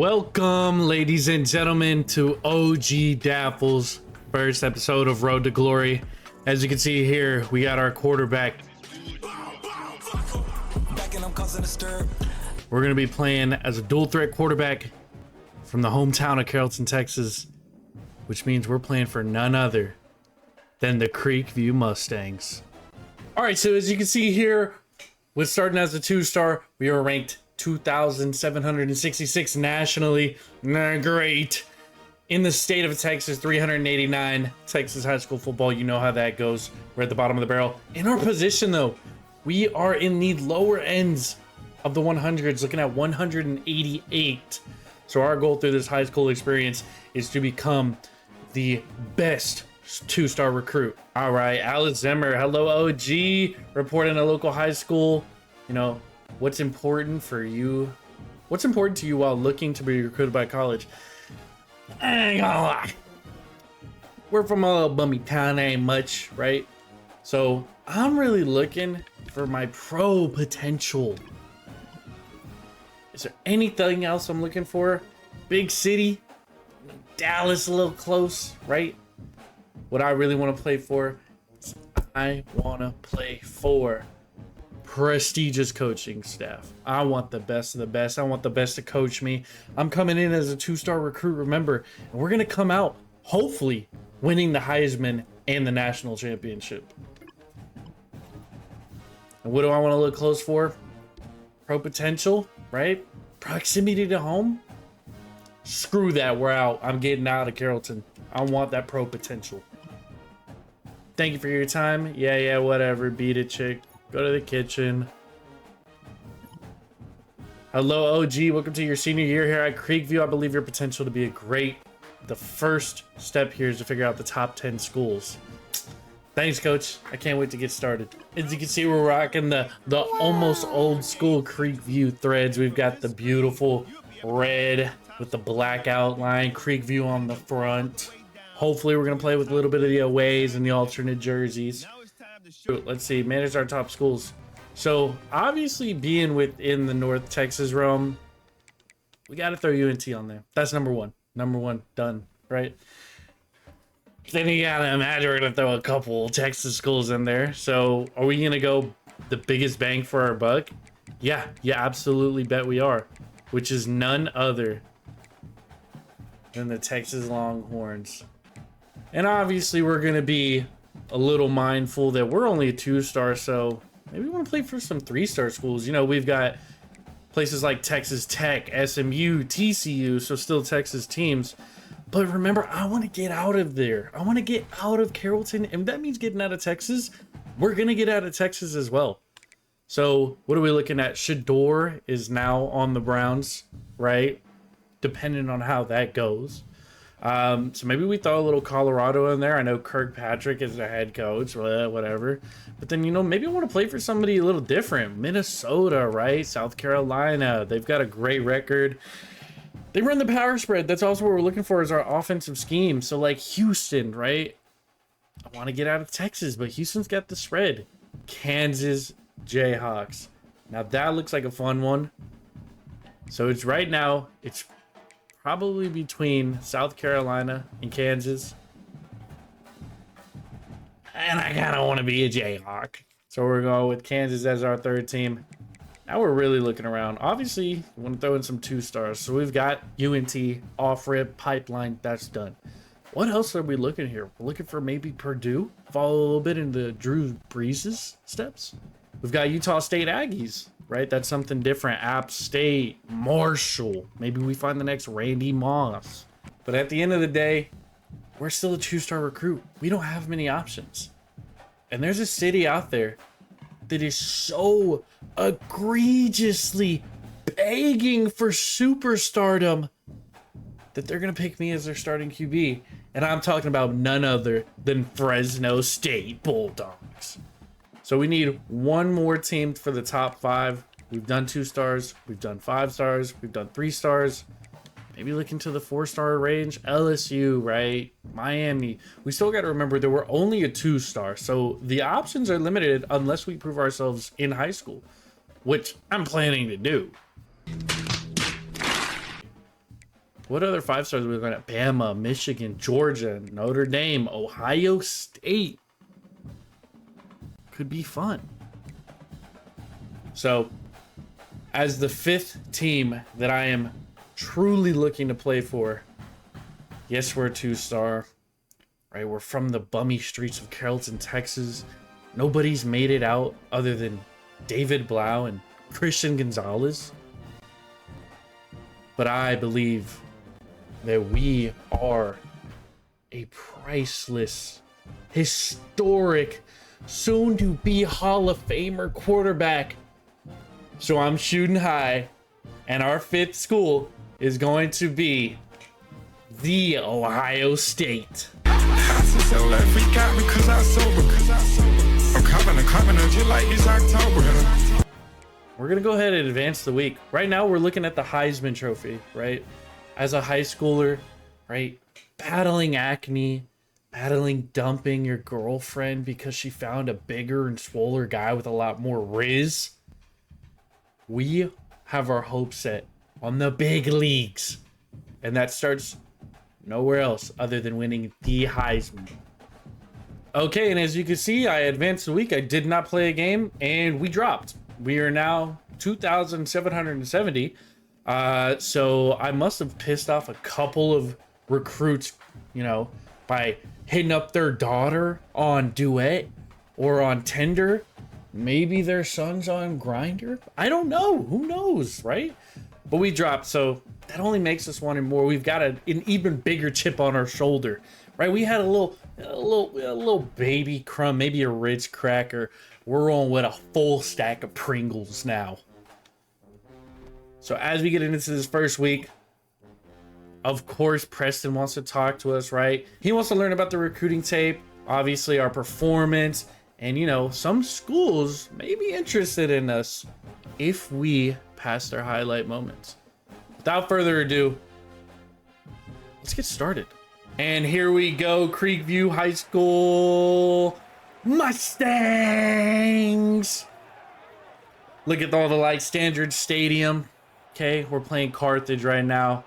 Welcome, ladies and gentlemen, to Ogdaffle's first episode of Road to Glory. As you can see here, we got our quarterback. We're going to be playing as a dual threat quarterback from the hometown of Carrollton, Texas, which means we're playing for none other than the Creekview Mustangs. All right, so as you can see here, we're starting as a 2-star. We are ranked 2,766 nationally. Great. In the state of Texas, 389. Texas high school football, you know how that goes. We're at the bottom of the barrel. In our position, though, we are in the lower ends of the 100s, looking at 188. So our goal through this high school experience is to become the best 2-star recruit. All right, Alice Zimmer, hello OG, reporting a local high school. You know, what's important for you? What's important to you while looking to be recruited by college? I ain't gonna lie. We're from a little bummy town, ain't much, right? So I'm really looking for my pro potential. Is there anything else I'm looking for? Big city, Dallas a little close, right? What I really want to play for is I want to play for prestigious coaching staff. I want the best of the best. I want the best to coach me. I'm coming in as a 2-star recruit, remember, and we're going to come out hopefully winning the Heisman and the national championship. And what do I want to look close for? Pro potential, right? Proximity to home. Screw that, we're out. I'm getting out of Carrollton. I want that pro potential. Thank you for your time. Yeah, whatever. Beat it, chick. Go to the kitchen. Hello, OG. Welcome to your senior year here at Creekview. I believe your potential to be a great. The first step here is to figure out the top 10 schools. Thanks, coach. I can't wait to get started. As you can see, we're rocking the almost old school Creekview threads. We've got the beautiful red with the black outline, Creekview on the front. Hopefully we're going to play with a little bit of the aways and the alternate jerseys. Let's see, manage our top schools. So obviously being within the North Texas realm, we got to throw UNT on there. That's number one. Number one, done, right? Then you got to imagine we're going to throw a couple Texas schools in there. So are we going to go the biggest bang for our buck? Yeah, absolutely bet we are. Which is none other than the Texas Longhorns. And obviously we're going to be a little mindful that we're only a 2-star, so maybe we want to play for some 3-star schools. You know, we've got places like Texas Tech, SMU, TCU, so still Texas teams. But remember, I want to get out of there. I want to get out of Carrollton, and that means getting out of Texas. We're going to get out of Texas as well. So what are we looking at? Shador is now on the Browns, right? Depending on how that goes. So maybe we throw a little Colorado in there. I know Kirkpatrick is the head coach, whatever. But then, you know, maybe I want to play for somebody a little different. Minnesota, right? South Carolina. They've got a great record. They run the power spread. That's also what we're looking for is our offensive scheme. So like Houston, right? I want to get out of Texas, but Houston's got the spread. Kansas Jayhawks. Now that looks like a fun one. So it's right now, it's probably between South Carolina and Kansas. And I kind of want to be a Jayhawk. So we're going with Kansas as our third team. Now we're really looking around. Obviously, we want to throw in some 2-stars. So we've got UNT, off-rip, pipeline. That's done. What else are we looking here? We're looking for maybe Purdue. Follow a little bit into Drew Brees' steps. We've got Utah State Aggies. Right? That's something different. App State, Marshall. Maybe we find the next Randy Moss. But at the end of the day, we're still a 2-star recruit. We don't have many options. And there's a city out there that is so egregiously begging for superstardom that they're going to pick me as their starting QB. And I'm talking about none other than Fresno State Bulldogs. So we need one more team for the top 5. We've done 2-stars. We've done 5-stars. We've done 3-stars. Maybe look into the 4-star range. LSU, right? Miami. We still got to remember that we're only a 2-star. So the options are limited unless we prove ourselves in high school, which I'm planning to do. What other 5 stars are we looking at? Bama, Michigan, Georgia, Notre Dame, Ohio State. Could be fun. So, as the 5th team that I am truly looking to play for, yes, we're a 2-star, right? We're from the bummy streets of Carrollton, Texas. Nobody's made it out other than David Blau and Christian Gonzalez. But I believe that we are a priceless, historic, soon-to-be Hall of Famer quarterback. So I'm shooting high, and our 5th school is going to be the Ohio State. We're going to go ahead and advance the week. Right now, we're looking at the Heisman Trophy, right? As a high schooler, right? Battling acne, battling dumping your girlfriend because she found a bigger and swoller guy with a lot more riz. We have our hopes set on the big leagues. And that starts nowhere else other than winning the Heisman. Okay, and as you can see, I advanced the week. I did not play a game, and we dropped. We are now 2,770. So I must have pissed off a couple of recruits, you know, by hitting up their daughter on Duet or on Tinder. Maybe their son's on Grindr. I don't know. Who knows, right? But we dropped, so that only makes us wanting more. We've got an even bigger chip on our shoulder, right? We had a little baby crumb, maybe a Ritz cracker. We're on with a full stack of Pringles now. So as we get into this first week, of course, Preston wants to talk to us, right? He wants to learn about the recruiting tape, obviously our performance, and, you know, some schools may be interested in us if we pass their highlight moments. Without further ado, let's get started. And here we go, Creekview High School Mustangs. Look at all the lights, Standard Stadium. Okay, we're playing Carthage right now.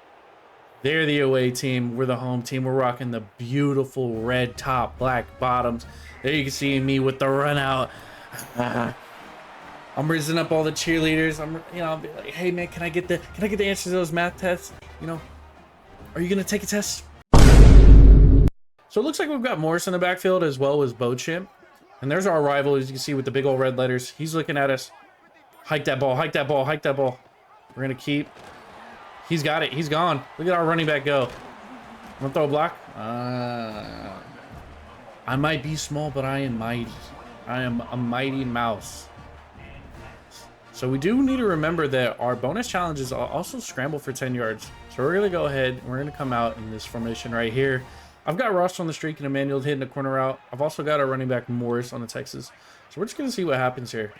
They're the away team. We're the home team. We're rocking the beautiful red top, black bottoms. There you can see me with the run out. I'm raising up all the cheerleaders. I'll be like, hey man, can I get the answers to those math tests? You know, are you gonna take a test? So it looks like we've got Morris in the backfield as well as Beauchamp. And there's our rival, as you can see with the big old red letters. He's looking at us. Hike that ball, hike that ball, hike that ball. We're gonna keep. He's got it. He's gone. Look at our running back go. I'm gonna throw a block. I might be small, but I am mighty. I am a mighty mouse. So we do need to remember that our bonus challenges also scramble for 10 yards. So we're going to go ahead and we're going to come out in this formation right here. I've got Ross on the streak and Emmanuel hitting the corner route. I've also got our running back Morris on the Texas. So we're just going to see what happens here.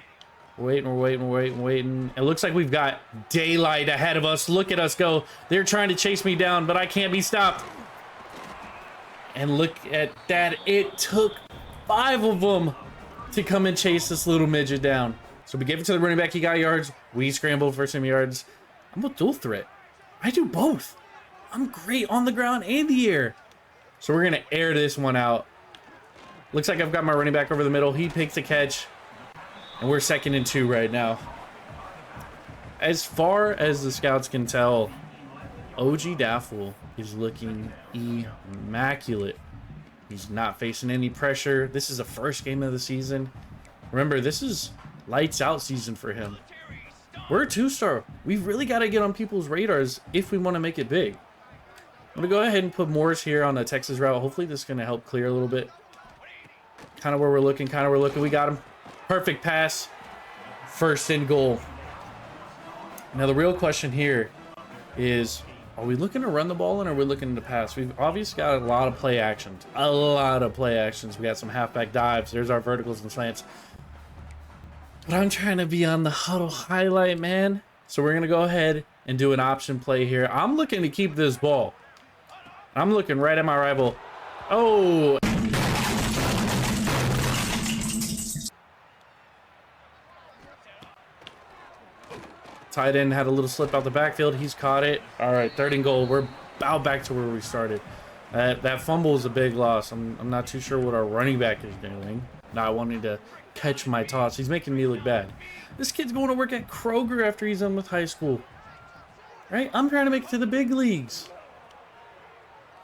We're waiting. It looks like we've got daylight ahead of us. Look at us go. They're trying to chase me down, but I can't be stopped. And look at that. It took 5 of them to come and chase this little midget down. So we gave it to the running back. He got yards. We scrambled for some yards. I'm a dual threat. I do both. I'm great on the ground and the air. So we're going to air this one out. Looks like I've got my running back over the middle. He picks a catch. And we're 2nd and 2 right now. As far as the scouts can tell, Ogdaffle is looking immaculate. He's not facing any pressure. This is the first game of the season. Remember, this is lights out season for him. We're a 2-star. We've really got to get on people's radars if we want to make it big. I'm going to go ahead and put Morris here on the Texas route. Hopefully this is going to help clear a little bit. Kind of where we're looking. We got him. Perfect pass. 1st and goal. Now the real question here is, are we looking to run the ball and are we looking to pass? We've obviously got a lot of play actions. We got some halfback dives. There's our verticals and slants. But I'm trying to be on the huddle highlight, man. So we're going to go ahead and do an option play here. I'm looking to keep this ball. I'm looking right at my rival. Oh. Tight end had a little slip out the backfield. He's caught it. All right, 3rd and goal. We're about back to where we started. That fumble is a big loss. I'm not too sure what our running back is doing. Not wanting to catch my toss. He's making me look bad. This kid's going to work at Kroger after he's done with high school. Right? I'm trying to make it to the big leagues.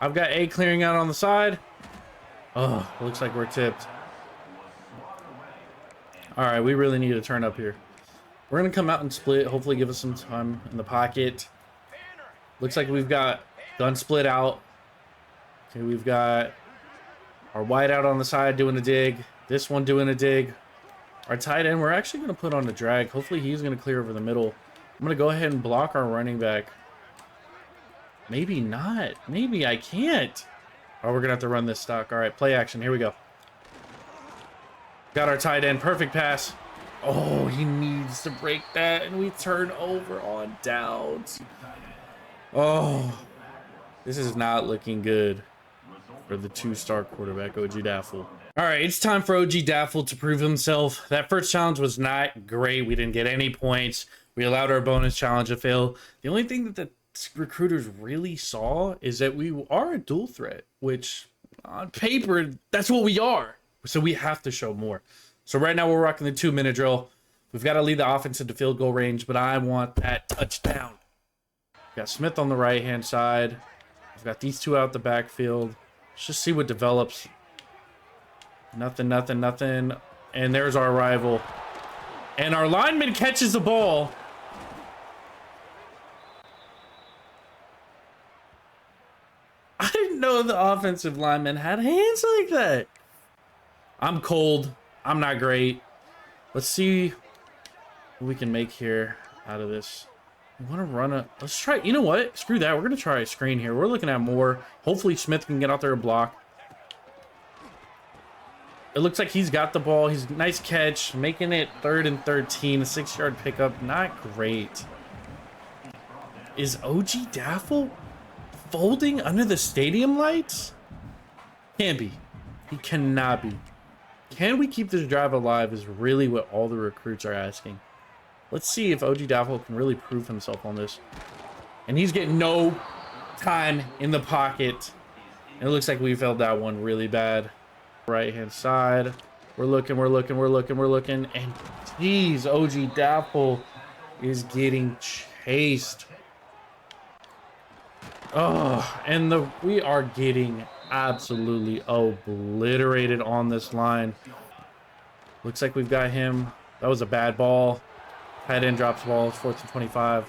I've got A clearing out on the side. Oh, looks like we're tipped. All right, we really need to turn up here. We're going to come out and split. Hopefully give us some time in the pocket. Looks like we've got gun split out. Okay, we've got our wide out on the side doing a dig. This one doing a dig. Our tight end, we're actually going to put on the drag. Hopefully he's going to clear over the middle. I'm going to go ahead and block our running back. Maybe not. Maybe I can't. Oh, we're going to have to run this stock. All right, play action. Here we go. Got our tight end. Perfect pass. Oh, he needs to break that, and we turn over on downs. Oh, this is not looking good for the 2-star quarterback, Ogdaffle. All right, it's time for Ogdaffle to prove himself. That first challenge was not great. We didn't get any points. We allowed our bonus challenge to fail. The only thing that the recruiters really saw is that we are a dual threat, which on paper, that's what we are. So we have to show more. So right now we're rocking the 2-minute drill. We've got to lead the offense into field goal range, but I want that touchdown. We've got Smith on the right-hand side. We've got these two out the backfield. Let's just see what develops. Nothing. And there's our rival. And our lineman catches the ball. I didn't know the offensive lineman had hands like that. I'm cold. I'm not great. Let's see what we can make here out of this. We want to run a... Let's try... You know what? Screw that. We're going to try a screen here. We're looking at more. Hopefully Smith can get out there and block. It looks like he's got the ball. He's nice catch. Making it 3rd and 13. A 6-yard pickup. Not great. Is Ogdaffle folding under the stadium lights? Can't be. He cannot be. Can we keep this drive alive is really what all the recruits are asking. Let's see if Ogdaffle can really prove himself on this. And he's getting no time in the pocket. And it looks like we failed that one really bad. Right-hand side. We're looking. And geez, Ogdaffle is getting chased. Oh, and we are getting absolutely obliterated on this line. Looks like we've got him. That was a bad ball. Tight end drops the ball. It's 4th and 25.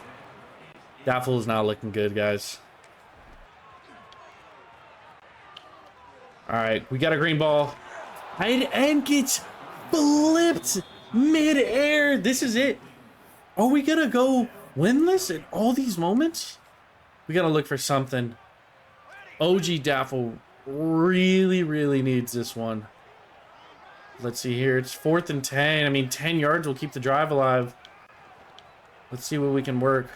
Daffle is not looking good, guys. All right, we got a green ball. Tight end gets flipped mid-air. This is it. Are we gonna go winless at all these moments? We gotta look for something. Ogdaffle really needs this one. Let's see here. It's 4th and 10. I mean, 10 yards will keep the drive alive. Let's see what we can work.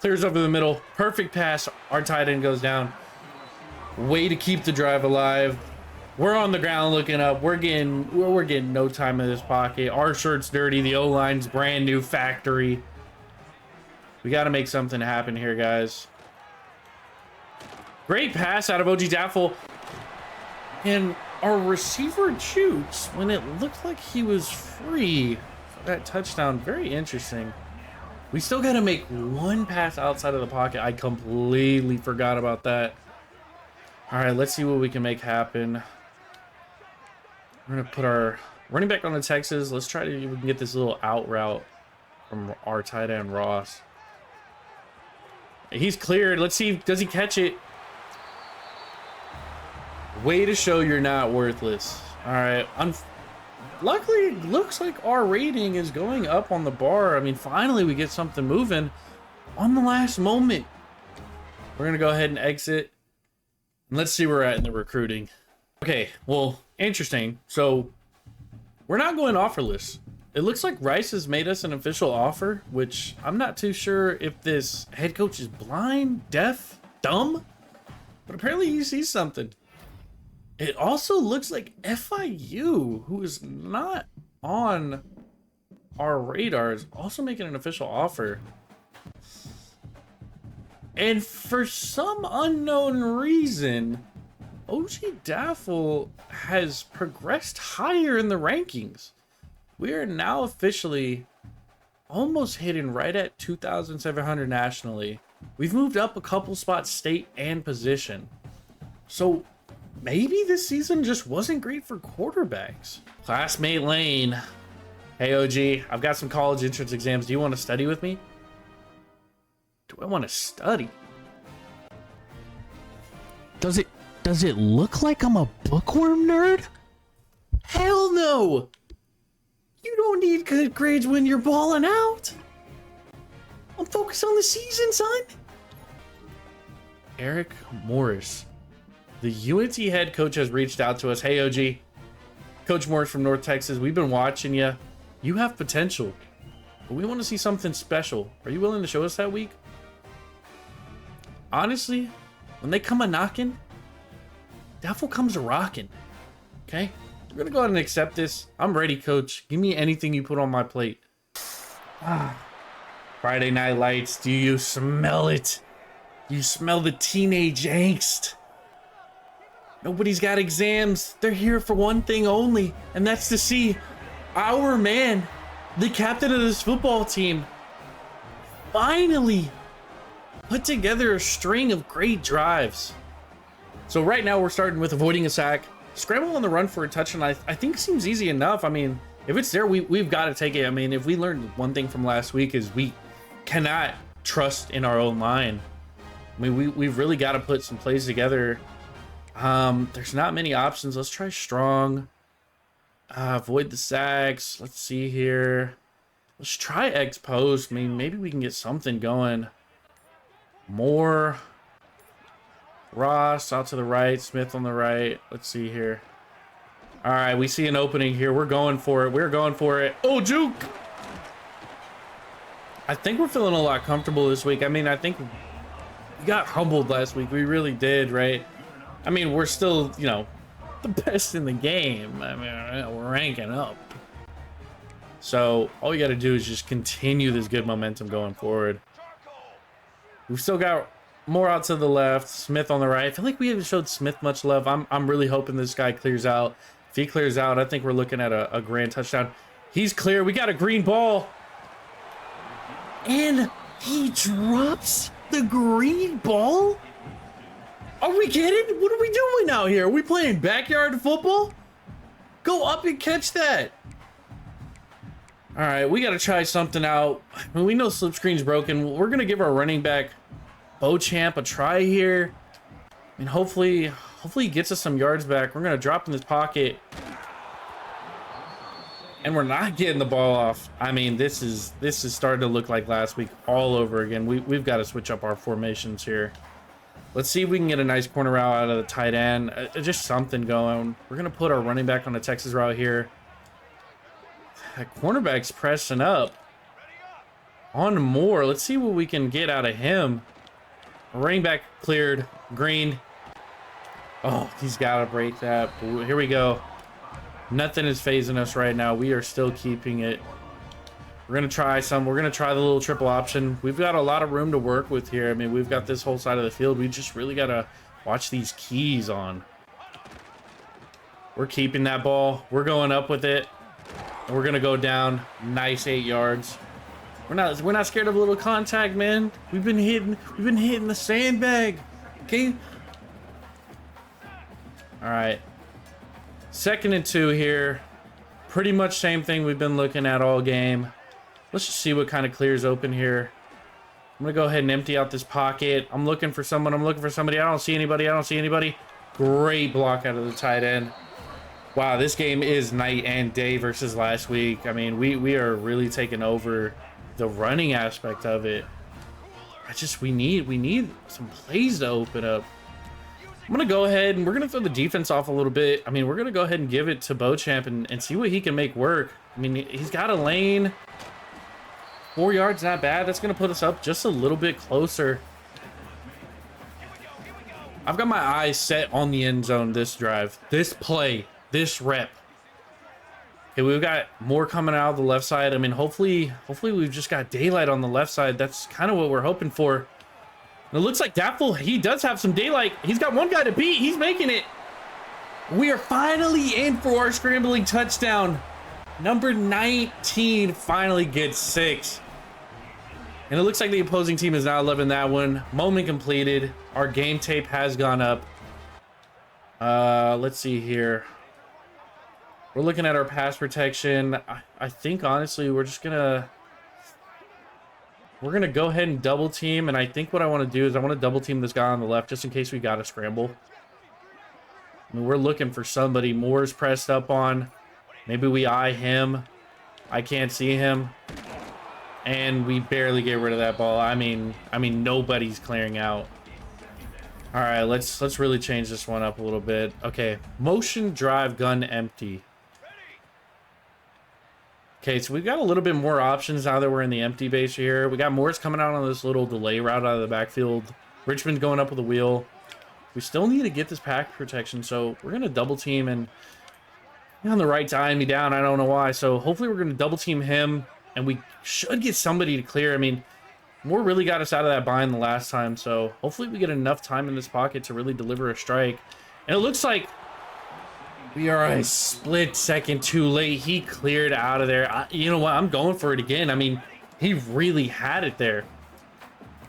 Clears over the middle. Perfect pass. Our tight end goes down. Way to keep the drive alive. We're on the ground looking up. We're getting no time in this pocket. Our shirt's dirty. The O-line's brand new factory. We got to make something happen here, guys. Great pass out of Ogdaffle. And our receiver shoots when it looked like he was free for that touchdown. Very interesting. We still got to make one pass outside of the pocket. I completely forgot about that. All right, let's see what we can make happen. We're going to put our running back on the Texas. Let's try to we can get this little out route from our tight end, Ross. He's cleared. Let's see. Does he catch it? Way to show you're not worthless. All right. Luckily, it looks like our rating is going up on the bar. I mean, finally we get something moving on the last moment. We're going to go ahead and exit. And let's see where we're at in the recruiting. Okay, well, interesting. So we're not going offerless. It looks like Rice has made us an official offer, which I'm not too sure if this head coach is blind, deaf, dumb, but apparently he sees something. It also looks like FIU, who is not on our radar, is also making an official offer. And for some unknown reason, Ogdaffle has progressed higher in the rankings. We are now officially almost hitting right at 2,700 nationally. We've moved up a couple spots state and position. So maybe this season just wasn't great for quarterbacks. Classmate Lane. Hey OG, I've got some college entrance exams. Do you want to study with me? Do I want to study? Does it look like I'm a bookworm nerd? Hell no! You don't need good grades when you're balling out. I'm focused on the season, son. Eric Morris. The UNT head coach has reached out to us. Hey, OG. Coach Morris from North Texas. We've been watching you. You have potential, but we want to see something special. Are you willing to show us that week? Honestly, when they come a-knocking, Daffle comes a-rocking. Okay? We're going to go ahead and accept this. I'm ready, coach. Give me anything you put on my plate. Friday Night Lights. Do you smell it? You smell the teenage angst. Nobody's got exams. They're here for one thing only, and that's to see our man, the captain of this football team, finally put together a string of great drives. So right now we're starting with avoiding a sack. Scramble on the run for a touchdown, I think seems easy enough. I mean, if it's there, we've got to take it. I mean, if we learned one thing from last week is we cannot trust in our own line. I mean, we've really got to put some plays together. There's not many options. Let's try strong. Avoid the sacks. Let's see here. Let's try X post. I mean, maybe we can get something going. More. Ross out to the right. Smith on the right. Let's see here. All right, we see an opening here. We're going for it. We're going for it. Oh, juke. I think we're feeling a lot comfortable this week. I mean, I think we got humbled last week. We really did, right? I mean, we're still, you know, the best in the game. I mean, we're ranking up. So all you got to do is just continue this good momentum going forward. We've still got more out to the left. Smith on the right. I feel like we haven't showed Smith much love. I'm really hoping this guy clears out. If he clears out, I think we're looking at a grand touchdown. He's clear. We got a green ball. And he drops the green ball? Are we kidding? What are we doing out here? Are we playing backyard football? Go up and catch that. All right, we got to try something out. I mean, we know slip screen's broken. We're going to give our running back, Beauchamp, a try here. And hopefully he gets us some yards back. We're going to drop in this pocket. And we're not getting the ball off. I mean, this is starting to look like last week all over again. We've got to switch up our formations here. Let's see if we can get a nice corner route out of the tight end. Just something going. We're going to put our running back on a Texas route here. That cornerback's pressing up. On Moore. Let's see what we can get out of him. Running back cleared. Green. Oh, he's got to break that. Here we go. Nothing is phasing us right now. We are still keeping it. We're going to try some. We're going to try the little triple option. We've got a lot of room to work with here. I mean, we've got this whole side of the field. We just really got to watch these keys on. We're keeping that ball. We're going up with it. And we're going to go down. Nice 8 yards. We're not scared of a little contact, man. We've been hitting the sandbag. Okay? All right. 2nd and 2 here. Pretty much same thing we've been looking at all game. Let's just see what kind of clears open here. I'm going to go ahead and empty out this pocket. I'm looking for someone. I'm looking for somebody. I don't see anybody. I don't see anybody. Great block out of the tight end. Wow, this game is night and day versus last week. I mean, we are really taking over the running aspect of it. We need some plays to open up. I'm going to go ahead and we're going to throw the defense off a little bit. I mean, we're going to go ahead and give it to Beauchamp and see what he can make work. I mean, he's got a lane. 4 yards, not bad. That's going to put us up just a little bit closer. I've got my eyes set on the end zone this drive, this play, this rep. Okay, we've got more coming out of the left side. I mean, hopefully we've just got daylight on the left side. That's kind of what we're hoping for. And it looks like Daffle, he does have some daylight. He's got one guy to beat. He's making it. We are finally in for our scrambling touchdown. Number 19 finally gets 6. And it looks like the opposing team is now loving that one. Moment completed. Our game tape has gone up. Let's see here. We're looking at our pass protection. I think, honestly, we're gonna go ahead and double team. And I think what I want to do is I want to double team this guy on the left just in case we got to scramble. I mean, we're looking for somebody. Moore's pressed up on. Maybe we eye him. I can't see him. And we barely get rid of that ball. I mean, nobody's clearing out. All right, let's really change this one up a little bit. Okay, motion drive gun empty. Okay, so we've got a little bit more options now that we're in the empty base here. We got Morris coming out on this little delay route out of the backfield. Richmond going up with a wheel. We still need to get this pack protection, so we're going to double team, and on the right to eye me down. I don't know why. So hopefully we're going to double team him, and we should get somebody to clear. I mean, Moore really got us out of that bind the last time, so hopefully we get enough time in this pocket to really deliver a strike. And it looks like we are a split second too late. He cleared out of there. You know what? I'm going for it again. I mean, he really had it there.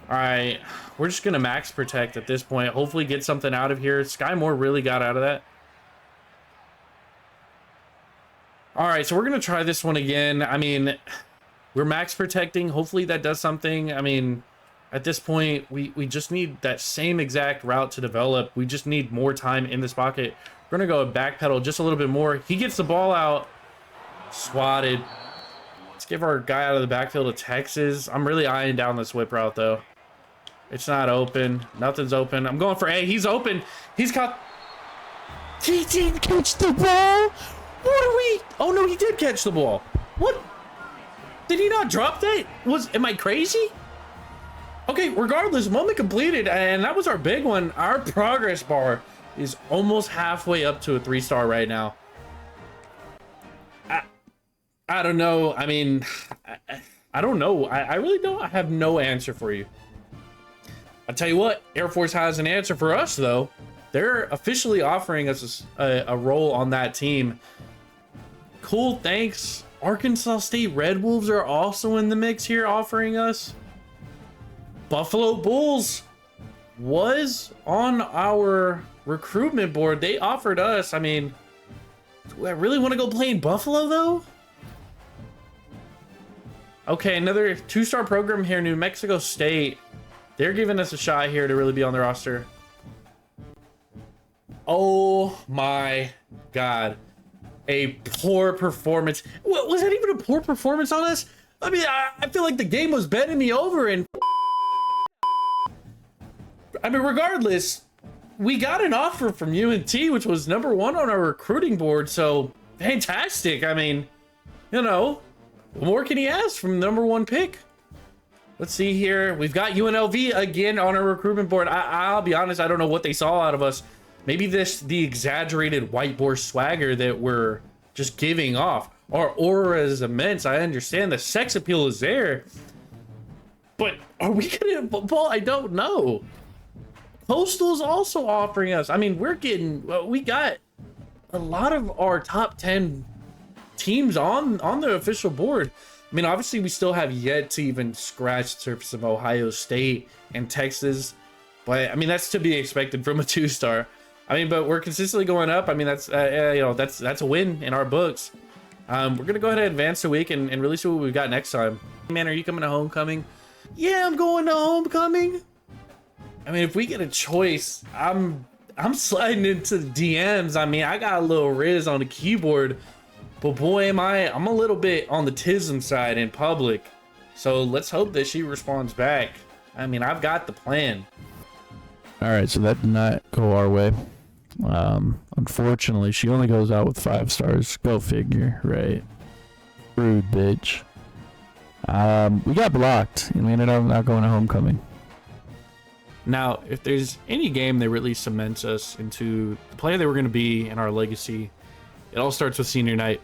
All right, we're just going to max protect at this point. Hopefully get something out of here. Sky Moore really got out of that. All right, so we're going to try this one again. I mean, we're max protecting. Hopefully that does something. I mean, at this point, we just need that same exact route to develop. We just need more time in this pocket. We're going to go backpedal just a little bit more. He gets the ball out. Swatted. Let's give our guy out of the backfield a Texas. I'm really eyeing down this whip route, though. It's not open. Nothing's open. I'm going for A. He's open. He's caught. He didn't catch the ball. What are we? Oh, no, he did catch the ball. What? Did he not drop that? Am I crazy? Okay, regardless, moment completed, and that was our big one. Our progress bar is almost halfway up to a 3-star right now. I don't know. I mean, I don't know. I really don't. I have no answer for you. I'll tell you what, Air Force has an answer for us, though. They're officially offering us a role on that team. Cool, thanks. Arkansas State Red Wolves are also in the mix here, offering us. Buffalo Bulls was on our recruitment board. They offered us. I mean, do I really want to go play in Buffalo, though? Okay, another 2-star program here, New Mexico State. They're giving us a shot here to really be on the roster. Oh my God. A poor performance. What, was that even a poor performance on us? I mean, I feel like the game was bending me over, and I mean, regardless, we got an offer from UNT, which was #1 on our recruiting board. So fantastic. I mean, you know, what more can he ask from #1 pick? Let's see here. We've got UNLV again on our recruitment board. I'll be honest, I don't know what they saw out of us. Maybe the exaggerated whiteboard swagger that we're just giving off. Our aura is immense. I understand the sex appeal is there. But are we gonna hit football? I don't know. Postal's also offering us. I mean, we got a lot of our top 10 teams on the official board. I mean, obviously, we still have yet to even scratch the surface of Ohio State and Texas. But, I mean, that's to be expected from a 2-star. I mean, but we're consistently going up. I mean, that's a win in our books. We're going to go ahead and advance a week and really see what we've got next time. Man, are you coming to homecoming? Yeah, I'm going to homecoming. I mean, if we get a choice, I'm sliding into the DMs. I mean, I got a little Riz on the keyboard. But boy, I'm a little bit on the tism side in public. So let's hope that she responds back. I mean, I've got the plan. All right, so that did not go our way. Unfortunately, she only goes out with 5 stars. Go figure, right? Rude bitch. We got blocked, and we ended up not going to homecoming. Now, if there's any game that really cements us into the player that we're going to be in our legacy, it all starts with senior night.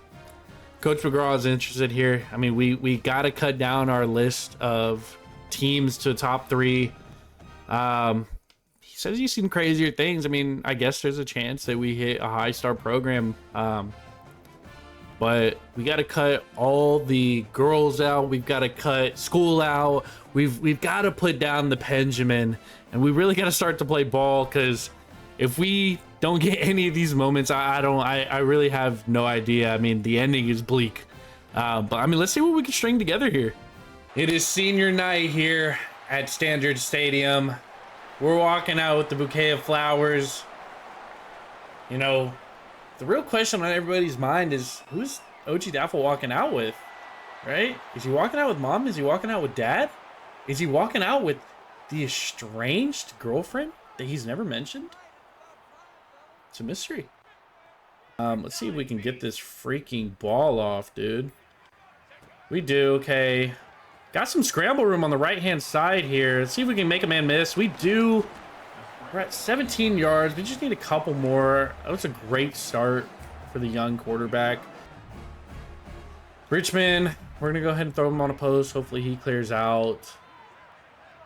Coach McGraw is interested here. I mean, we got to cut down our list of teams to top 3. He says he's seen crazier things. I mean, I guess there's a chance that we hit a high star program. But we got to cut all the girls out. We've got to cut school out. We've got to put down the Benjamin, and we really got to start to play ball, because if we don't get any of these moments, I really have no idea. I mean, the ending is bleak. But I mean, let's see what we can string together here. It is senior night here at Standard Stadium. We're walking out with the bouquet of flowers. You know, the real question on everybody's mind is, who's Ogdaffle walking out with, right? Is he walking out with mom? Is he walking out with dad? Is he walking out with the estranged girlfriend that he's never mentioned? It's a mystery. Let's see if we can get this freaking ball off, dude. We do, okay. Got some scramble room on the right-hand side here. Let's see if we can make a man miss. We do. We're at 17 yards. We just need a couple more. That was a great start for the young quarterback. Richmond, we're going to go ahead and throw him on a post. Hopefully he clears out.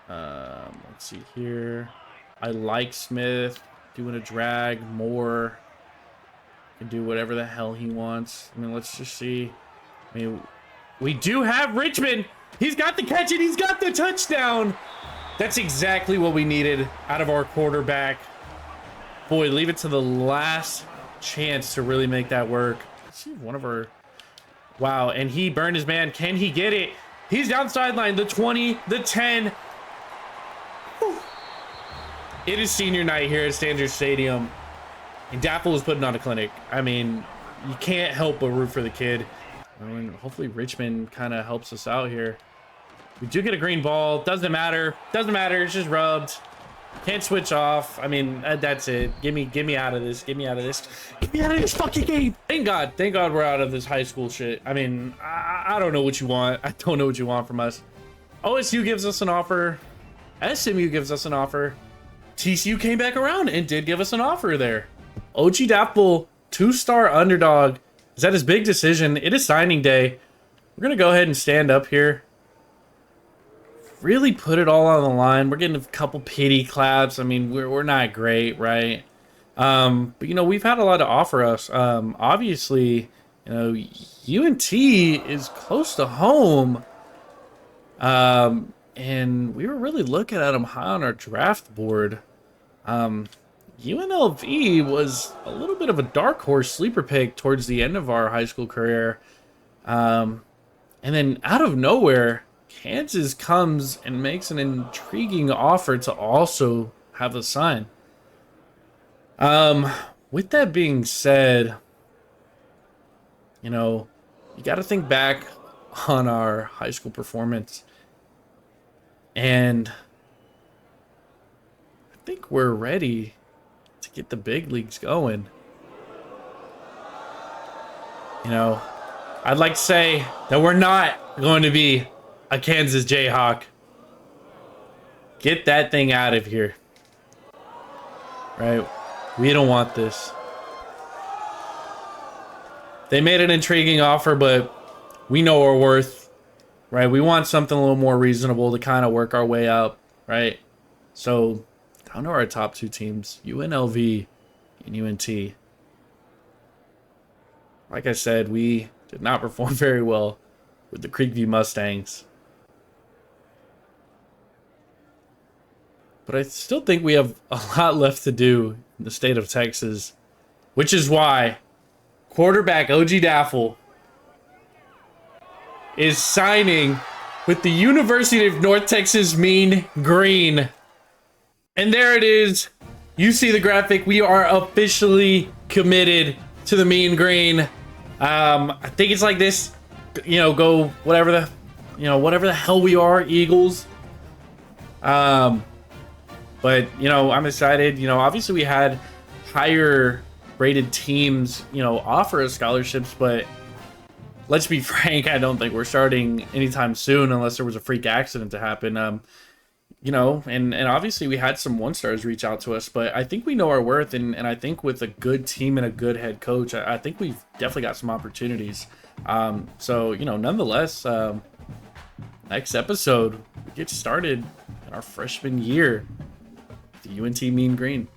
Let's see here. I like Smith doing a drag more. Can do whatever the hell he wants. I mean, let's just see. I mean, we do have Richmond. He's got the catch and he's got the touchdown. That's exactly what we needed out of our quarterback. Boy, leave it to the last chance to really make that work. Let's see one of our... Wow, and he burned his man. Can he get it? He's down sideline. The 20, the 10. Whew. It is senior night here at Standard Stadium. And Daffle is putting on a clinic. I mean, you can't help but root for the kid. I mean, hopefully Richmond kind of helps us out here. We do get a green ball. Doesn't matter. Doesn't matter. It's just rubbed. Can't switch off. I mean, that's it. Get me out of this. Get me out of this. Get me out of this fucking game. Thank God. Thank God we're out of this high school shit. I mean, I don't know what you want. I don't know what you want from us. OSU gives us an offer. SMU gives us an offer. TCU came back around and did give us an offer there. Ogdaffle, 2-star underdog, is at his big decision. It is signing day. We're going to go ahead and stand up here. Really put it all on the line. We're getting a couple pity claps. I mean, we're not great, right? But, you know, we've had a lot to offer us. Obviously, you know, UNT is close to home. And we were really looking at them high on our draft board. UNLV was a little bit of a dark horse sleeper pick towards the end of our high school career. And then out of nowhere, Kansas comes and makes an intriguing offer to also have us sign. With that being said, you know, you got to think back on our high school performance. And I think we're ready to get the big leagues going. You know, I'd like to say that we're not going to be a Kansas Jayhawk. Get that thing out of here. Right? We don't want this. They made an intriguing offer, but we know our worth. Right? We want something a little more reasonable to kind of work our way up. Right? So, down to our top two teams, UNLV and UNT. Like I said, we did not perform very well with the Creekview Mustangs. But I still think we have a lot left to do in the state of Texas, which is why quarterback Ogdaffle is signing with the University of North Texas Mean Green. And there it is. You see the graphic. We are officially committed to the Mean Green. I think it's like this, you know, go whatever the hell we are, Eagles. But, you know, I'm excited. You know, obviously we had higher rated teams, you know, offer us scholarships, but let's be frank, I don't think we're starting anytime soon unless there was a freak accident to happen. You know, and obviously we had some 1-stars reach out to us, but I think we know our worth, and I think with a good team and a good head coach, I think we've definitely got some opportunities. So, you know, nonetheless, next episode, we get started in our freshman year The UNT mean green.